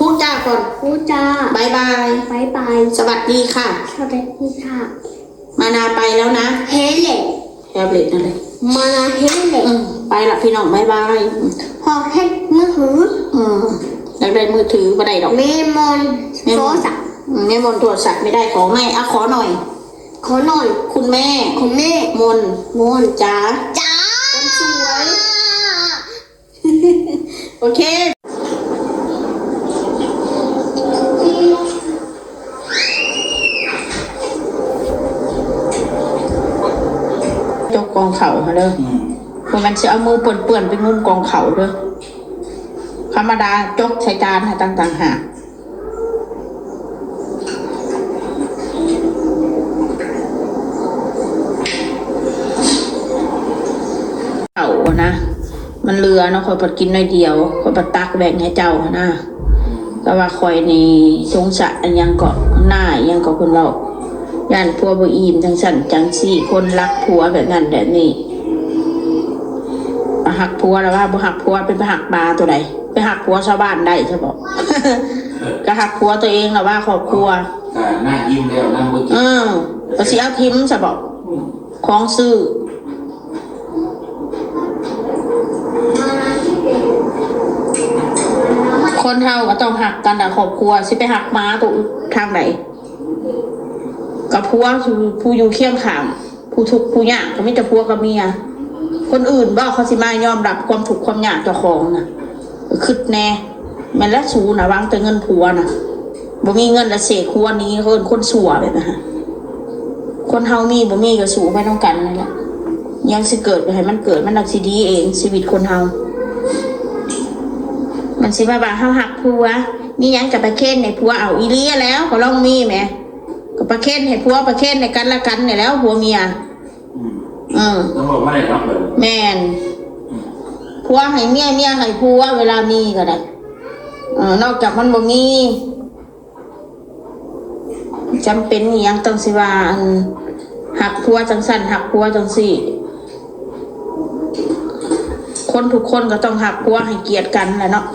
พูดจ้าก่อนพูดจ้าบายบายบายบายสวัสดีค่ะสวัสดีค่ะมานาไปแล้วนะเฮเล่แอบเล็ดอะไรมานาเฮเล่ไปละพี่น้องบายบายพอให้มือถืออยากได้มือถือไม่ได้ดอกเมมอนโทรศัพท์เมมอนโทรศัพท์ไม่ได้ขอไม่ขอหน่อยคุณแม่มนจ๋าคนสวยโอเคจกกองเข่าเด้อมันจะเอามือเปื่อนๆไปงุ้มกองเข่าเด้อธรรมดาจกใช้จานต่างๆหากเข่านะมันเรือเนาะคอยปัดกินน้อยเดียวคอยปัดตักแบ่งให้เจ้านะก็ว่าคอยในสงสารอันยังเกาะหน้ายังเกาะคนเราย่านพัวบ่อิ่มจังสั่นจังสี่คนรักผัวแบบนั้นแบบนี้หักผัวแล้วว่าบ่หักผัวเป็นไปหักปลาตัวใดไปหักผัวชาวบ้านได้ใช่บอก ก็หักผัวตัวเองแล้วว่าครอบครัวหน้ายิ้มแล้วนั่งบนก็สิเอาทิมใช่บอกของซื้อคนเฮาก็ต้องหักกันแต่ครอบครัวสิไปหักม้าตัวทางไหนกับผัวผู้อยู่เคียงข้างผู้ทุกข์ผู้ยากก็ไม่จะผัวกับเมียคนอื่นบ่เขาสิมายอมรับความทุกข์ความยากเจ้าของน่ะคิดแน่แม่นละสูนะวางแต่เงินผัวน่ะบ่มีเงินละเสกครัวนี้คนสัวแบบนะฮะคนเฮามีบ่มีก็สู้ไปต้องกันนั่นแหละยังสิเกิดให้มันเกิดมันนักสิดีเองชีวิตคนเฮามันสิมาบ่าเฮาหักผัวมีหยังกับประเคนในผัวเอาอีเลียแล้วก็ลองมีแหมก็ประเคนให้ผัวประเคนในกันละกันเนี่ยแล้วผัวเมียต้องบอกว่าอะไรครับแม่นผัวให้เมียให้ผัวเวลามีก็ได้นอกจากมันบ่มีจำเป็นอีหยังต้องสิว่าหักผัวจังสั่นหักผัวจังสี่คนทุกคนก็ต้องหักผัวให้เกียรติกันแหละเนาะ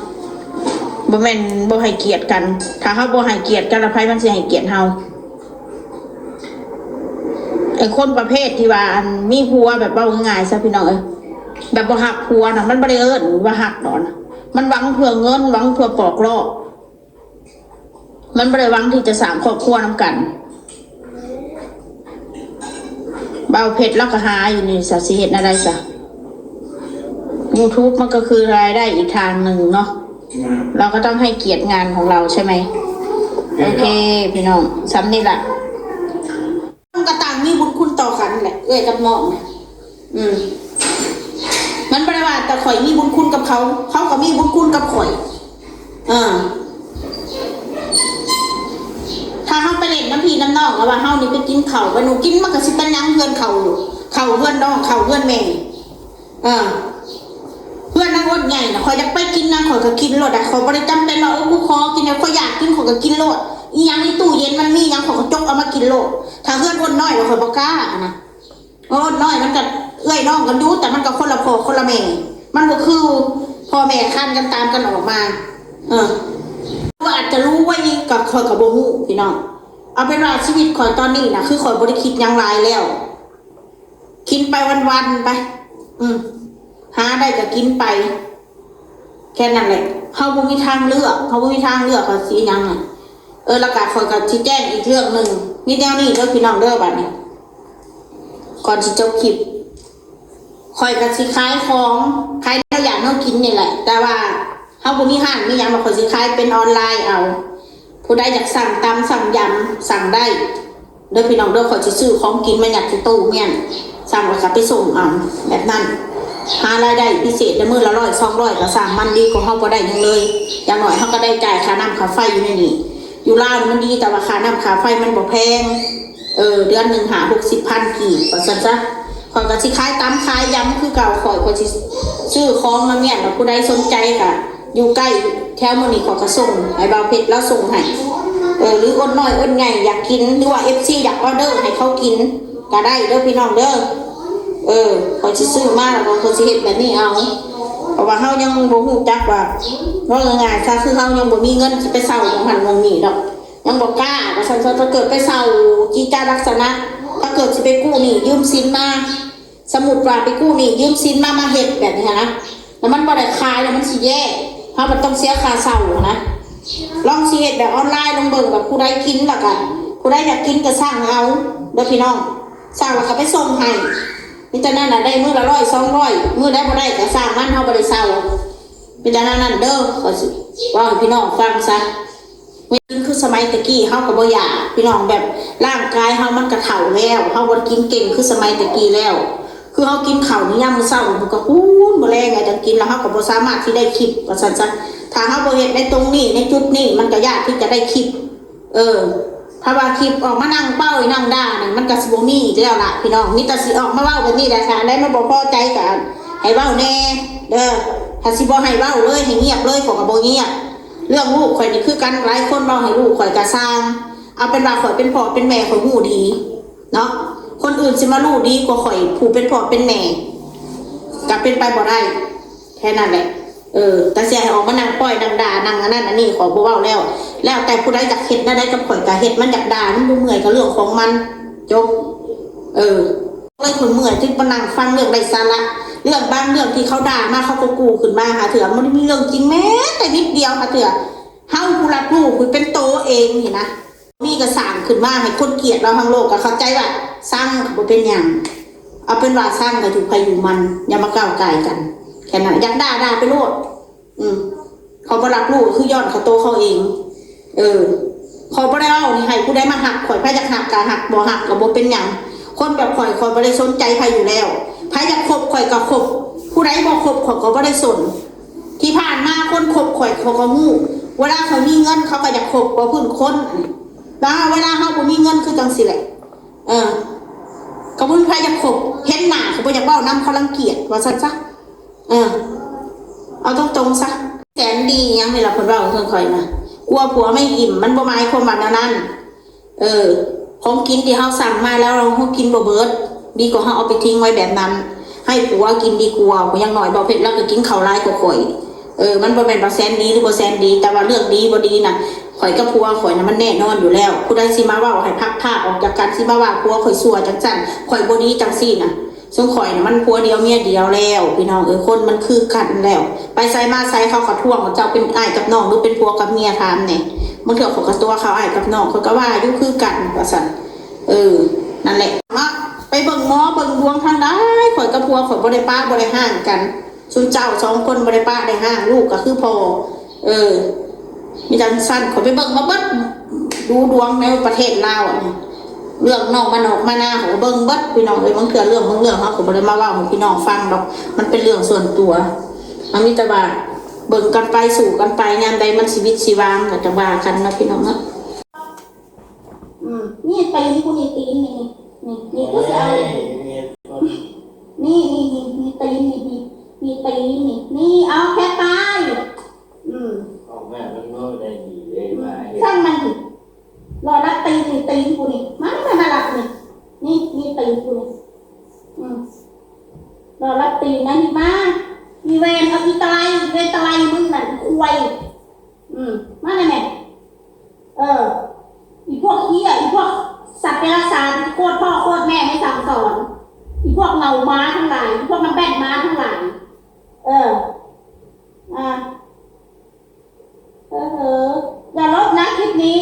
บ่แม่นบ่ให้เกียรติกันถ้าเฮาบ่ให้เกียรติกันแล้วไผมันสิให้เกียรติเฮาไอ้คนประเภทที่ว่ามีผัวแบบว่าง่ายซะพี่น้องแบบบ่หักผัวน่ะมันบ่ได้ว่าหักดอกมันหวังเพื่อเงินหวังเพื่อปอกลอกมันบ่ได้หวังที่จะสร้างครอบครัวนำกันเบาเพชรแล้วก็หาอยู่นี่ซะสิเฮ็ดอะไรซะ YouTube มันก็คือรายได้อีกทางหนึ่งเนาะเราก็ต้องให้เกียรติงานของเราใช่ไหมโอเคพี่น้องซ้ำนี่แหละมันก็ต่างมีบุญคุณต่อกันแหละกับน้องเนี่ยมันไม่ได้ว่าแต่ข่อยมีบุญคุณกับเขาก็มีบุญคุณกับข่อยถ้าเขาไปเล่นน้ำพีน้ำนองแล้วว่าเขานี่ไปกินเข่าไปหนูกินมันก็สิเป็นยังเพื่อนเข่าอยู่เข่าเพื่อนน้องเข่าเพื่อนแม่เพื่อนนั่งรถใหญ่นะข่อยจะไปกินนะข่อยก็กินรถข่อยบริจำเป็นเรากูคอกินเนี่ยข่อยอยากกินข่อยก็กินรถอียังในตู้เย็นมันมียังข่อยก็จกเอามากินรถถ้าเพื่อนคนน้อยข่อยบอกกล้านะน้อยมันก็เอื้อยน้องกันดูแต่มันก็คนละพ่อคนละแม่มันก็คือพ่อแม่ขั้นกันตามกันออกมาว่าอาจจะรู้ไว้กับข่อยกับโบหูพี่น้องเอาเป็นว่าชีวิตข่อยตอนนี้นะคือข่อยบริคิดยังไรแล้วกินไปวันๆไปหาได้ก็กินไปแค่นั้นแหละเขาบ่มีทางเลือกก็สิยังแล้วก็ข่อยก็ชี้แจงอีกเรื่องนึงนี่แนวนี้เด้อพี่น้องเด้อบัดนี้ก่อนสิจบคลิปข่อยก็สิขายของขายได้อย่างเฮากินนี่แหละแต่ว่าเฮาบ่มีห้างมีหยังมาข่อยสิขายเป็นออนไลน์เอาผู้ใดอยากสั่งตำสั่งยำสั่งได้เด้อพี่น้องเด้อข่อยสิซื้อของกินมายัดที่ตู้เมียนสั่งแล้วก็ไปส่งเอาแบบนั้นหารายได้พิเศษในมือละ100 200ก็สั่งมันดีกว่าเฮาบ่ได้ยังเลยอย่างน้อยเฮาก็ได้จ่ายค่าน้ำค่าไฟอยู่ในนี้อยู่ลาวมันดีแต่ว่าค่าน้ำค่าไฟมันบ่แพงเดือนนึง60,000กีบว่าซั่นซะข่อยก็สิขายตำขายยำคือเก่าข่อยสิซื้อของมาเมียนแล้วผู้ใดสนใจก็อยู่ใกล้แถวมื้อนี้ข่อยก็ส่งให้บ่าวเพชรแล้วส่งให้หรืออ้นน้อยอ้นใหญ่อยากกินหรือว่า FC อยากออเดอร์ให้เขากินก็ได้เด้อพี่น้องเด้อข่อยสิซื้อมาแล้วก็ข่อยสิเฮ็ดแบบนี้เอาเพราะ ว่าเฮายังบ่ฮู้จักว่าง่ายๆซะคือเฮายังบ่มีเงินสิไปเซาของหันวงนี้ดอกยังบ่กล้าว่าซั่นถ้าเกิดไปเซาจีจาลักษณะถ้าเกิดสิไปกู้หนี้ยืมสินมาสมมุติว่าไปกู้หนี้ยืมสินมาเฮ็ดแบบนี้นะแล้วมันบ่ได้ขายแล้วมันสิแย่เฮามันต้องเสียค่าเซานะลองสิเฮ็ดแบบออนไลน์ลองเบิ่งแบบผู้ใดกินล่ะก็ผู้ใดอยากกินก็สั่งเอาเด้อพี่น้องสั่งแล้วก็ไปส่งให้นี่แต่นั่นน่ะได้มื้อละ100 200มื้อได้บ่ได้ก็สั่งมันเฮาบ่ได้เซาเป็นจังนั้นเด้อก็สิว่าให้พี่น้องฟังซะไม่กินคือสมัยตะกี้เฮาก็บ่อยากพี่น้องแบบร่างกายเฮามันก็เฒ่าแล้วเฮาบ่กินเก่งคือสมัยตะกี้แล้วคือเฮากินข้าวนี่ยามมื้อเช้ามันก็ฮู้บ่แลงไงจังกินแล้วเฮาก็บ่สามารถที่ได้คลิปว่าซั่นซะถ้าเฮาบ่เฮ็ดในตรงนี้ในจุดนี้มันก็ยากที่จะได้คลิปถ้าว่าคลิปออกมานั่งเป้านั่งด่านี่มันก็สิบ่มีอีกแล้วล่ะพี่น้องมีแต่สิออกมาเว้าแบบนี้แหละค่ะได้มาบ่พอใจก็ให้เว้าแน่เด้อถ้าสิบ่ให้เว้าเลยให้เงียบเลยขอยก็บ่เงียบเรื่องลูกข่อยนี่คือกันหลายคนเว้าให้ลูกข่อยก็สร้างเอาเป็นว่าข่อยเป็นพ่อเป็นแม่ข่อยฮู้ดีเนาะคนอื่นสิมารู้ดีกว่าข่อยผู้เป็นพ่อเป็นแม่ก็เป็นไปบ่ได้แค่นั้นแหละแต่เสียให้ออกมานั่งป้อยนั่งด่านั่งอันนั้นอันนี้ขอบ่เว้าแล้วแต่ผู้ใดอยากเฮ็ดได้กับข่อยก็เฮ็ดมันอยากด่ามันบ่เมื่อยก็เรื่องของมันจบเลยคนเมื่อยจึงมานั่งฟังเรื่องไร้สาระเรื่องบางเรื่องที่เขาด่ามาเขาก็กูขึ้นมาหาเถื่อมันมีเรื่องจริงแม้แต่นิดเดียวหาเถื่อเฮาผู้รับรู้คือเป็นโตเองนี่นะมีกระสร้างขึ้นมาให้คนเกลียดเราทั้งโลกก็เข้าใจว่าสร้างก็บ่เป็นหยังเอาเป็นว่าสร้างก็ถูกภัยอยู่มันอย่ามาก้าวไก่กันแค่นั้นอยากด่าไปโลดเขาบ่รับรู้คือย้อนเขาโตเขาเองเขาบ่ได้เล่านี่ให้ผู้ใดมาหักข่อยไผอยากหักก็หักบ่หักก็บ่เป็นหยังคนแบบข่อยบ่ได้สนใจไผอยู่แล้วไผอยากคบข่อยก็คบผู้ใดบ่คบข่อยก็บ่ได้สนที่ผ่านมาคนคบข่อยเขาก็ฮู้เวลาเขามีเงินเขาก็อยากคบบ่พึ่งคนแล้วเวลาเฮาบ่มีเงินคือจังซี่แหละก็บ่มีไผอยากคบเห็นหน้าเขาบ่อยากเว้านำเขารังเกียจว่าซั่นซะเอาตรงๆซะแสนดียังไม่รับผลว่าของเพื่อนคอยนะกลัวผัวไม่อิ่มมันบ่หมายความว่านั้นของกินที่เฮาสั่งมาแล้วเรากินบ่เบิดดีกว่าเฮาเอาไปทิ้งไว้แบบนั้นให้ผัวกินดีกว่าอย่างน้อยบ่เผ็ดแล้วก็กินข้าวร้ายกว่าข่อยมันบ่แม่นว่าแสนดีหรือบ่แสนดีแต่ว่าเรื่องดีบ่ดีน่ะข่อยกับผัวข่อยน่ะมันแน่นอนอยู่แล้วผู้ใดสิมาเว้าให้พักภาคออกจากกันสิมาว่าผัวข่อยชั่วจังซั่นข่อยบ่ดีจังซี่น่ะซึ่งข่อยน่ะมันผัวเดียวเมียเดียวแล้วพี่น้องคนมันคือกันแล้วไปใส่มาใส่เขาก็ท่วงว่าเจ้าเป็นอ้ายกับน้องหรือเป็นผัวกับเมียถามแหน่มันเถื่อเขาก็ตัวเขาอ้ายกับน้องเขาก็ว่าอยู่คือกันว่าซั่นนั่นแหละเนาะไปเบิ่งหมอเบิ่งดวงทางใดข่อยกับผัวข่อยบ่ได้ป้าบ่ได้ห่างกันซุเจ้า2คนบ่ได้ป้าได้ห่างลูกก็คือพ่อมีจังซั่นข่อยไปเบิ่งมาเบิดดูดวงในประเทศลาวเรื่องนอกมาหน้าของเบิ่งเบิดพี่น้องบางเทื่อเรื่องเฮาก็บ่ได้มาเว้าให้พี่น้องฟังดอกมันเป็นเรื่องส่วนตัวมันมีแต่ว่าเบิ่งกันไปสู่กันไปยามใดมันชีวิตชีวามก็จะว่ากันนะพี่น้องเนาะนี่ตีนกูนี่ตีนนี่กูจะเอานี่ตีนนี่ตีนนี่เอาแค่ตายของแม่มันก็ได้ดีได้ไหมช่างมันสิรอรับตีนกูนี่มันไม่มารับนี่ตีนกูนี่รอรับตีนนะนี่มามีเวรเอาอีตะไลมึงน่ะควยมาเลยแม่อีพวกเหี้ยอีพวกสัตว์เดรัจฉานโคตรพ่อโคตรแม่ไม่สั่งสอนอีพวกเงาม้าทั้งหลายอีพวกน้ำแบดม้าทั้งหลายอย่าลบนะคลิปนี้